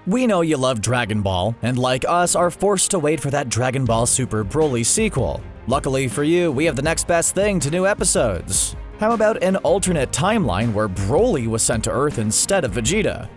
We know you love Dragon Ball, and like us, are forced to wait for that Dragon Ball Super Broly sequel. Luckily for you, we have the next best thing to new episodes. How about an alternate timeline where Broly was sent to Earth instead of Vegeta?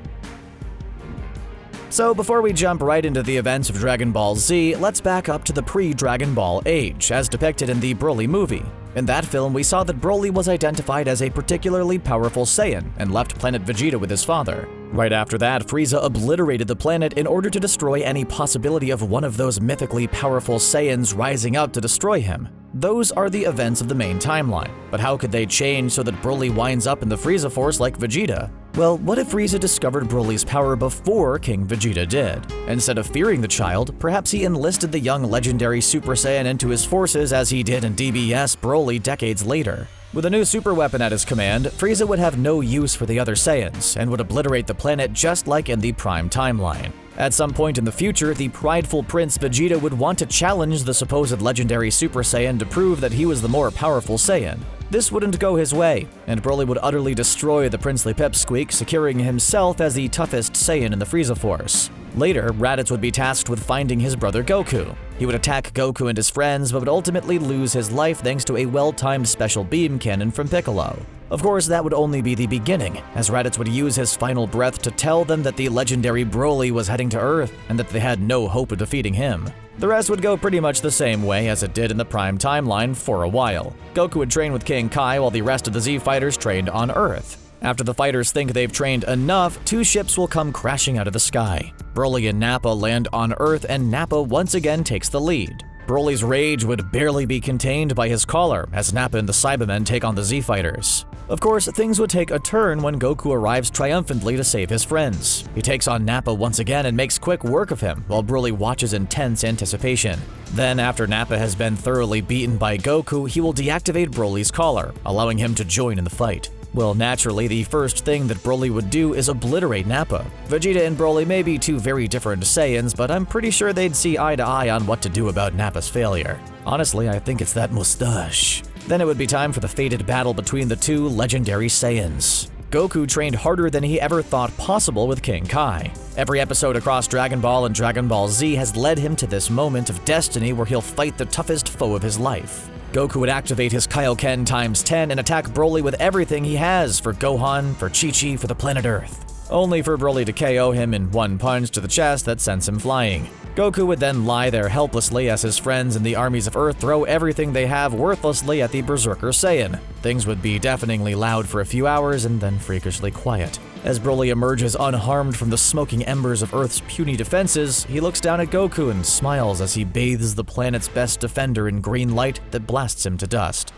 So before we jump right into the events of Dragon Ball Z, let's back up to the pre-Dragon Ball age, as depicted in the Broly movie. In that film, we saw that Broly was identified as a particularly powerful Saiyan and left planet Vegeta with his father. Right after that, Frieza obliterated the planet in order to destroy any possibility of one of those mythically powerful Saiyans rising up to destroy him. Those are the events of the main timeline, but how could they change so that Broly winds up in the Frieza Force like Vegeta? Well, what if Frieza discovered Broly's power before King Vegeta did? Instead of fearing the child, perhaps he enlisted the young legendary Super Saiyan into his forces as he did in DBZ Broly decades later. With a new super weapon at his command, Frieza would have no use for the other Saiyans and would obliterate the planet just like in the Prime timeline. At some point in the future, the prideful Prince Vegeta would want to challenge the supposed legendary Super Saiyan to prove that he was the more powerful Saiyan. This wouldn't go his way, and Broly would utterly destroy the princely pipsqueak, securing himself as the toughest Saiyan in the Frieza Force. Later, Raditz would be tasked with finding his brother Goku. He would attack Goku and his friends, but would ultimately lose his life thanks to a well-timed special beam cannon from Piccolo. Of course, that would only be the beginning, as Raditz would use his final breath to tell them that the legendary Broly was heading to Earth and that they had no hope of defeating him. The rest would go pretty much the same way as it did in the Prime timeline for a while. Goku would train with King Kai while the rest of the Z fighters trained on Earth. After the fighters think they've trained enough, two ships will come crashing out of the sky. Broly and Nappa land on Earth, and Nappa once again takes the lead. Broly's rage would barely be contained by his collar, as Nappa and the Cybermen take on the Z fighters. Of course, things would take a turn when Goku arrives triumphantly to save his friends. He takes on Nappa once again and makes quick work of him, while Broly watches in tense anticipation. Then, after Nappa has been thoroughly beaten by Goku, he will deactivate Broly's collar, allowing him to join in the fight. Well, naturally, the first thing that Broly would do is obliterate Nappa. Vegeta and Broly may be two very different Saiyans, but I'm pretty sure they'd see eye to eye on what to do about Nappa's failure. Honestly, I think it's that mustache. Then it would be time for the fated battle between the two legendary Saiyans. Goku trained harder than he ever thought possible with King Kai. Every episode across Dragon Ball and Dragon Ball Z has led him to this moment of destiny where he'll fight the toughest foe of his life. Goku would activate his Kaioken times 10 and attack Broly with everything he has for Gohan, for Chi-Chi, for the planet Earth. Only for Broly to KO him in one punch to the chest that sends him flying. Goku would then lie there helplessly as his friends in the armies of Earth throw everything they have worthlessly at the Berserker Saiyan. Things would be deafeningly loud for a few hours and then freakishly quiet. As Broly emerges unharmed from the smoking embers of Earth's puny defenses, he looks down at Goku and smiles as he bathes the planet's best defender in green light that blasts him to dust.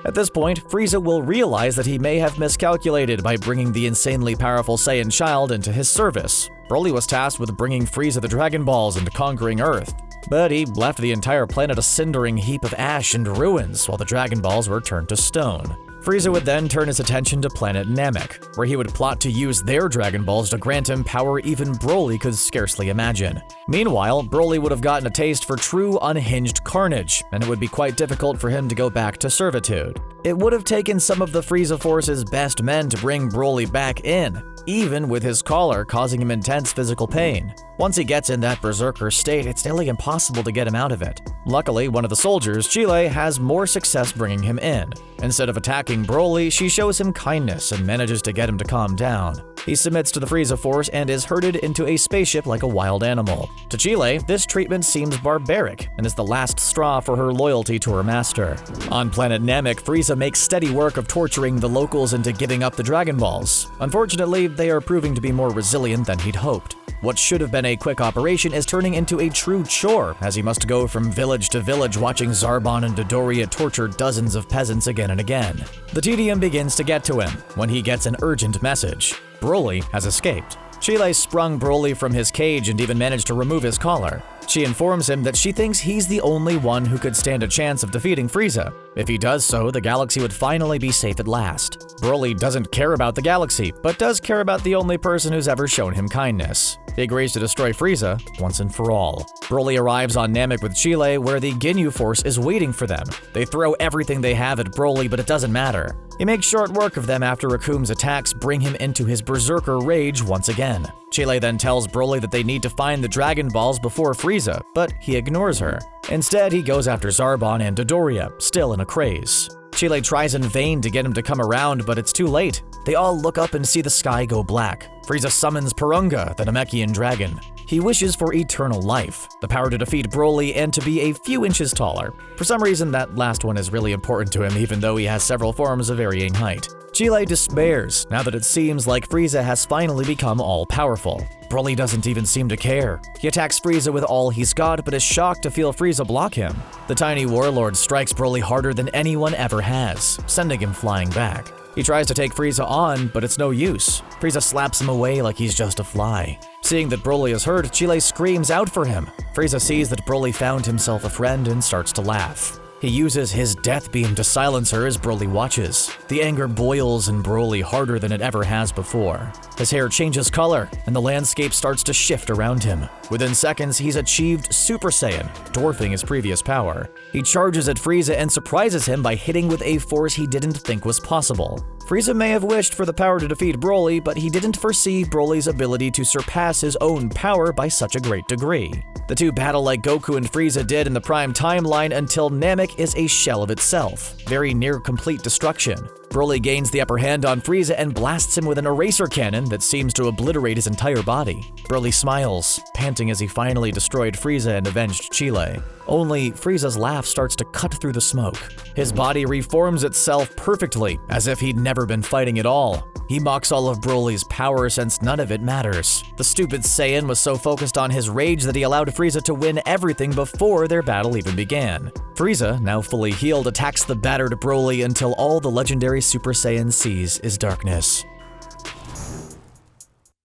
At this point, Frieza will realize that he may have miscalculated by bringing the insanely powerful Saiyan child into his service. Broly was tasked with bringing Frieza the Dragon Balls and conquering Earth, but he left the entire planet a cindering heap of ash and ruins while the Dragon Balls were turned to stone. Frieza would then turn his attention to planet Namek, where he would plot to use their Dragon Balls to grant him power even Broly could scarcely imagine. Meanwhile, Broly would have gotten a taste for true unhinged carnage, and it would be quite difficult for him to go back to servitude. It would have taken some of the Frieza Force's best men to bring Broly back in, even with his collar causing him intense physical pain. Once he gets in that berserker state, it's nearly impossible to get him out of it. Luckily, one of the soldiers, Chile, has more success bringing him in. Instead of attacking Broly, she shows him kindness and manages to get him to calm down. He submits to the Frieza Force and is herded into a spaceship like a wild animal. To Chile, this treatment seems barbaric and is the last straw for her loyalty to her master. On planet Namek, Frieza makes steady work of torturing the locals into giving up the Dragon Balls. Unfortunately, they are proving to be more resilient than he'd hoped. What should have been a quick operation is turning into a true chore, as he must go from village to village watching Zarbon and Dodoria torture dozens of peasants again and again. The tedium begins to get to him when he gets an urgent message. Broly has escaped. Chile sprung Broly from his cage and even managed to remove his collar. She informs him that she thinks he's the only one who could stand a chance of defeating Frieza. If he does so, the galaxy would finally be safe at last. Broly doesn't care about the galaxy, but does care about the only person who's ever shown him kindness. He agrees to destroy Frieza once and for all. Broly arrives on Namek with Chile, where the Ginyu Force is waiting for them. They throw everything they have at Broly, but it doesn't matter. He makes short work of them after Rakum's attacks bring him into his berserker rage once again. Chile then tells Broly that they need to find the Dragon Balls before Frieza, but he ignores her. Instead, he goes after Zarbon and Dodoria, still in a craze. Chile tries in vain to get him to come around, but it's too late. They all look up and see the sky go black. Frieza summons Purunga, the Namekian dragon. He wishes for eternal life, the power to defeat Broly, and to be a few inches taller. For some reason, that last one is really important to him, even though he has several forms of varying height. Chile despairs now that it seems like Frieza has finally become all-powerful. Broly doesn't even seem to care. He attacks Frieza with all he's got, but is shocked to feel Frieza block him. The tiny warlord strikes Broly harder than anyone ever has, sending him flying back. He tries to take Frieza on, but it's no use. Frieza slaps him away like he's just a fly. Seeing that Broly is hurt, Chile screams out for him. Frieza sees that Broly found himself a friend and starts to laugh. He uses his death beam to silence her as Broly watches. The anger boils in Broly harder than it ever has before. His hair changes color, and the landscape starts to shift around him. Within seconds, he's achieved Super Saiyan, dwarfing his previous power. He charges at Frieza and surprises him by hitting with a force he didn't think was possible. Frieza may have wished for the power to defeat Broly, but he didn't foresee Broly's ability to surpass his own power by such a great degree. The two battle like Goku and Frieza did in the Prime timeline until Namek is a shell of itself, very near complete destruction. Broly gains the upper hand on Frieza and blasts him with an eraser cannon that seems to obliterate his entire body. Broly smiles, panting as he finally destroyed Frieza and avenged Chile. Only Frieza's laugh starts to cut through the smoke. His body reforms itself perfectly, as if he'd never been fighting at all. He mocks all of Broly's power since none of it matters. The stupid Saiyan was so focused on his rage that he allowed Frieza to win everything before their battle even began. Frieza, now fully healed, attacks the battered Broly until all the legendary Super Saiyan sees is darkness.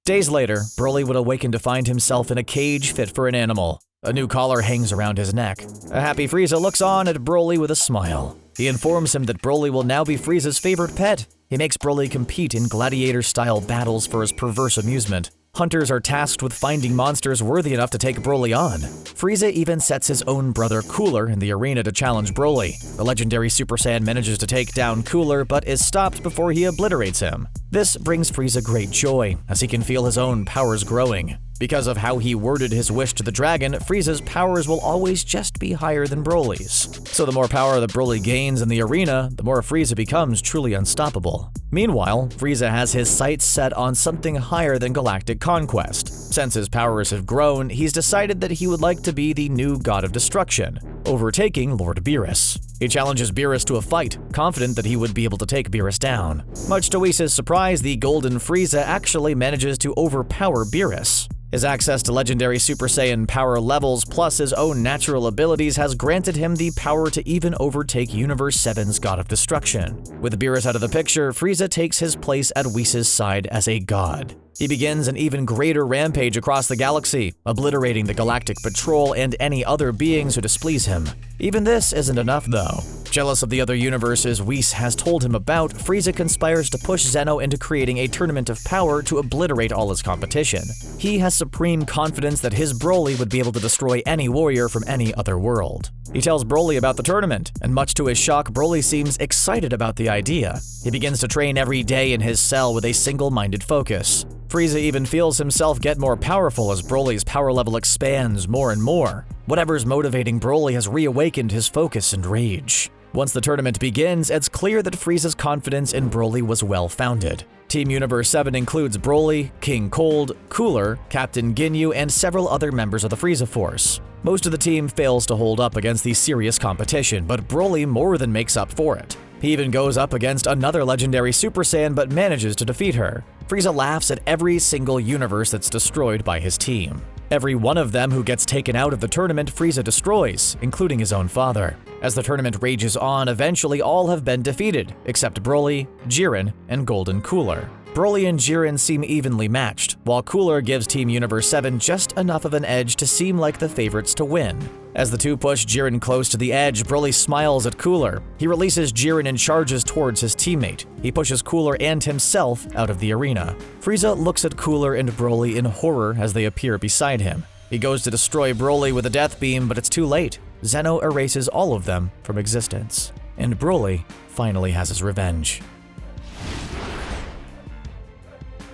Days later, Broly would awaken to find himself in a cage fit for an animal. A new collar hangs around his neck. A happy Frieza looks on at Broly with a smile. He informs him that Broly will now be Frieza's favorite pet. He makes Broly compete in gladiator-style battles for his perverse amusement. Hunters are tasked with finding monsters worthy enough to take Broly on. Frieza even sets his own brother Cooler in the arena to challenge Broly. The legendary Super Saiyan manages to take down Cooler, but is stopped before he obliterates him. This brings Frieza great joy, as he can feel his own powers growing. Because of how he worded his wish to the dragon, Frieza's powers will always just be higher than Broly's. So the more power that Broly gains in the arena, the more Frieza becomes truly unstoppable. Meanwhile, Frieza has his sights set on something higher than galactic conquest. Since his powers have grown, he's decided that he would like to be the new god of destruction, overtaking Lord Beerus. He challenges Beerus to a fight, confident that he would be able to take Beerus down. Much to Whis' surprise, the Golden Frieza actually manages to overpower Beerus. His access to legendary Super Saiyan power levels plus his own natural abilities has granted him the power to even overtake Universe 7's God of Destruction. With Beerus out of the picture, Frieza takes his place at Whis' side as a god. He begins an even greater rampage across the galaxy, obliterating the Galactic Patrol and any other beings who displease him. Even this isn't enough, though. Jealous of the other universes Whis has told him about, Frieza conspires to push Zeno into creating a tournament of power to obliterate all his competition. He has supreme confidence that his Broly would be able to destroy any warrior from any other world. He tells Broly about the tournament, and much to his shock, Broly seems excited about the idea. He begins to train every day in his cell with a single-minded focus. Frieza even feels himself get more powerful as Broly's power level expands more and more. Whatever's motivating Broly has reawakened his focus and rage. Once the tournament begins, it's clear that Frieza's confidence in Broly was well-founded. Team Universe 7 includes Broly, King Cold, Cooler, Captain Ginyu, and several other members of the Frieza Force. Most of the team fails to hold up against the serious competition, but Broly more than makes up for it. He even goes up against another legendary Super Saiyan but manages to defeat her. Frieza laughs at every single universe that's destroyed by his team. Every one of them who gets taken out of the tournament, Frieza destroys, including his own father. As the tournament rages on, eventually all have been defeated, except Broly, Jiren, and Golden Cooler. Broly and Jiren seem evenly matched, while Cooler gives Team Universe 7 just enough of an edge to seem like the favorites to win. As the two push Jiren close to the edge, Broly smiles at Cooler. He releases Jiren and charges towards his teammate. He pushes Cooler and himself out of the arena. Frieza looks at Cooler and Broly in horror as they appear beside him. He goes to destroy Broly with a death beam, but it's too late. Zeno erases all of them from existence. And Broly finally has his revenge.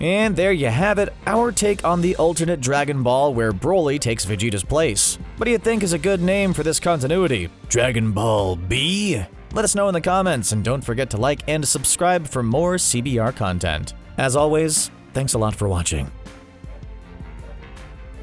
And there you have it, our take on the alternate Dragon Ball where Broly takes Vegeta's place. What do you think is a good name for this continuity? Dragon Ball B? Let us know in the comments, and don't forget to like and subscribe for more CBR content. As always, thanks a lot for watching.